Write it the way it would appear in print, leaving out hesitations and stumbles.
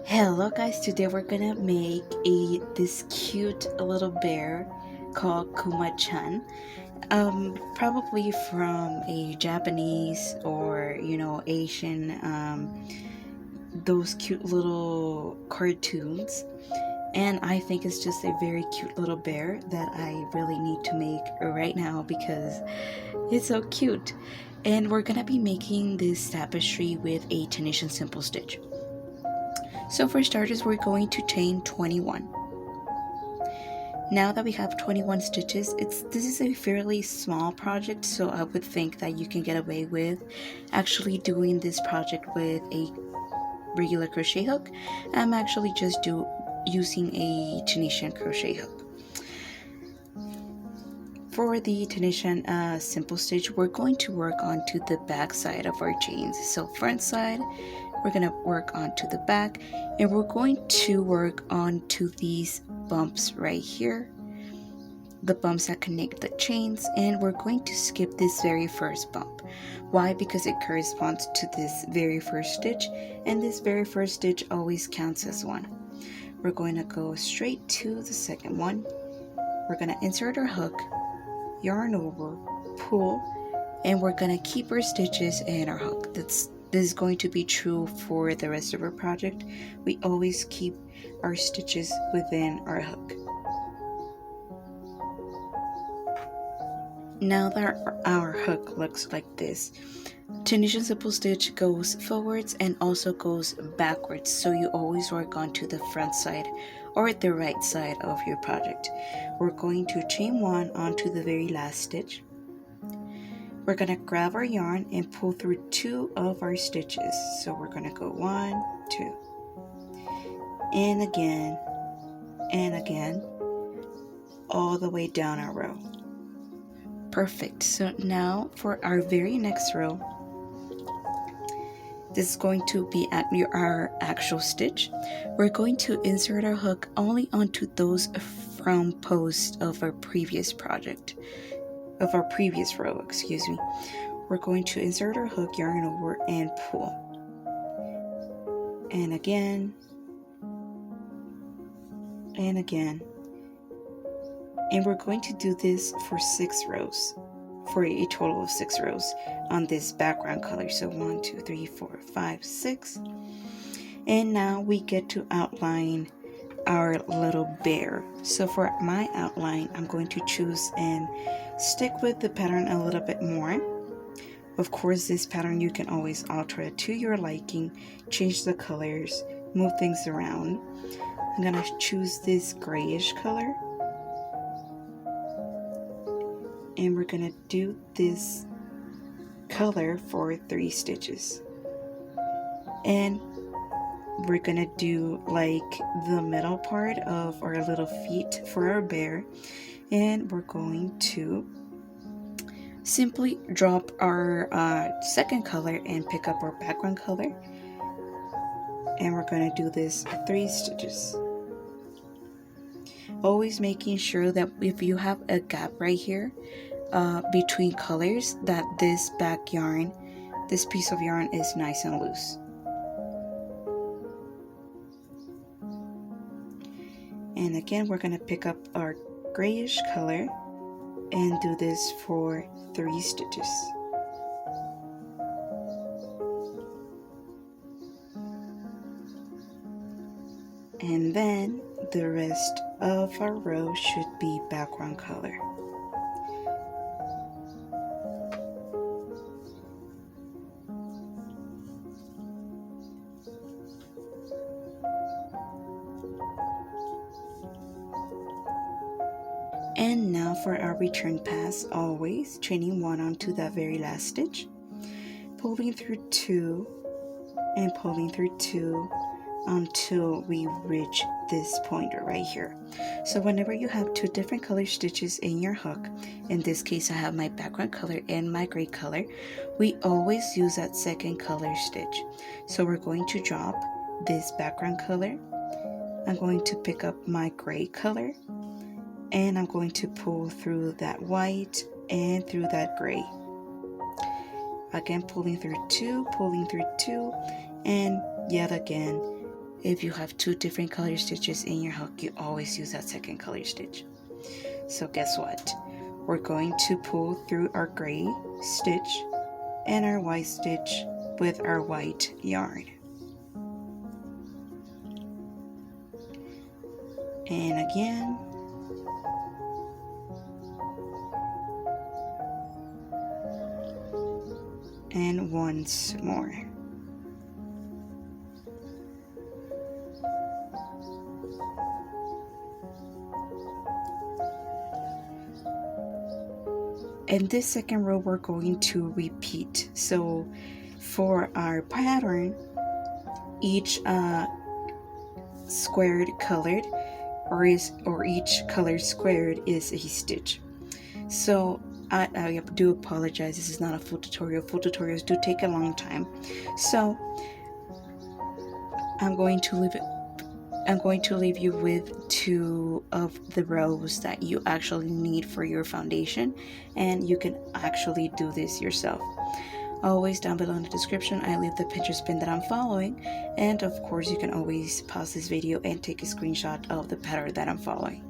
Hello guys, today we're gonna make this cute little bear called Kumachan. Probably from a Japanese or Asian those cute little cartoons. And I think it's just a very cute little bear that I really need to make right now because it's so cute. And we're gonna be making this tapestry with a Tunisian simple stitch. So for starters, we're going to chain 21. Now that we have 21 stitches, this is a fairly small project, so I would think that you can get away with actually doing this project with a regular crochet hook. I'm actually just using a Tunisian crochet hook. For the Tunisian simple stitch, we're going to work onto the back side of our chains. So front side, we're going to work onto the back, and we're going to work onto these bumps right here, the bumps that connect the chains, and we're going to skip this very first bump. Why? Because it corresponds to this very first stitch, and this very first stitch always counts as one. We're going to go straight to the second one. We're going to insert our hook, yarn over, pull, and we're going to keep our stitches and our hook. This is going to be true for the rest of our project. We always keep our stitches within our hook. Now that our hook looks like this, Tunisian simple stitch goes forwards and also goes backwards, so you always work onto the front side or the right side of your project. We're going to chain one onto the very last stitch. We're going to grab our yarn and pull through two of our stitches. So we're going to go 1, 2, and again, all the way down our row. Perfect. So now for our very next row, this is going to be our actual stitch. We're going to insert our hook only onto those from posts of our previous project, of our previous row, excuse me. We're going to insert our hook, yarn over, and pull. And again, and again. And we're going to do this for 6 rows, for a total of 6 rows on this background color. So 1, 2, 3, 4, 5, 6. And now we get to outline our little bear. So for my outline, I'm going to choose and stick with the pattern a little bit more. Of course, this pattern you can always alter it to your liking, change the colors, move things around. I'm gonna choose this grayish color, and we're gonna do this color for 3 stitches, and we're gonna do like the middle part of our little feet for our bear, and we're going to simply drop our second color and pick up our background color, and we're going to do this 3 stitches, always making sure that if you have a gap right here between colors, that this back yarn, this piece of yarn, is nice and loose. And again, we're going to pick up our grayish color and do this for 3 stitches. And then the rest of our row should be background color. And now for our return pass, always chaining 1 onto that very last stitch, pulling through 2 and pulling through 2 until we reach this pointer right here. So whenever you have 2 different color stitches in your hook, in this case I have my background color and my gray color, we always use that second color stitch. So we're going to drop this background color, I'm going to pick up my gray color, and I'm going to pull through that white and through that gray. Again, pulling through 2, and yet again If you have two different color stitches in your hook, you always use that second color stitch. So guess what? We're going to pull through our gray stitch and our white stitch with our white yarn. And again, and once more. In this second row, we're going to repeat. So for our pattern, each squared colored or each color squared is a stitch. So I do apologize, this is not a full tutorial. Full tutorials do take a long time. So I'm going to leave you with 2 of the rows that you actually need for your foundation, and you can actually do this yourself. Always down below in the description I leave the Pinterest pin that I'm following, and of course you can always pause this video and take a screenshot of the pattern that I'm following.